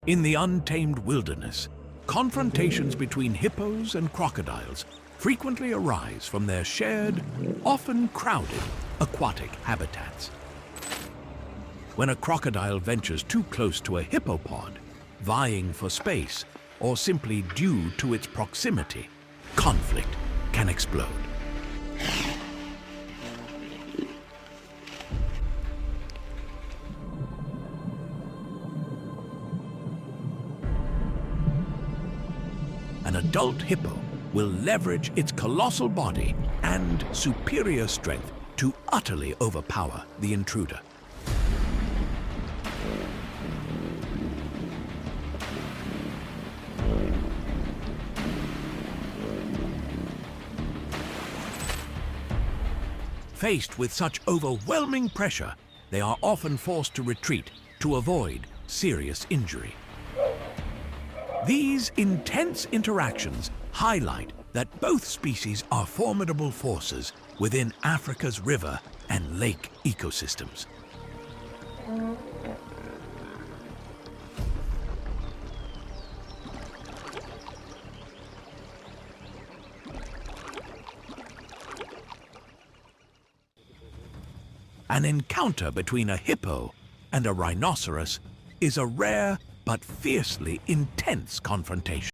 In the untamed wilderness, confrontations between hippos and crocodiles frequently arise from their shared, often crowded, aquatic habitats. When a crocodile ventures too close to a hippopod, vying for space, or simply due to its proximity, conflict can explode. An adult hippo will leverage its colossal body and superior strength to utterly overpower the intruder. Faced with such overwhelming pressure, they are often forced to retreat to avoid serious injury. These intense interactions highlight that both species are formidable forces within Africa's river and lake ecosystems. An encounter between a hippo and a rhinoceros is a rare but fiercely intense confrontation.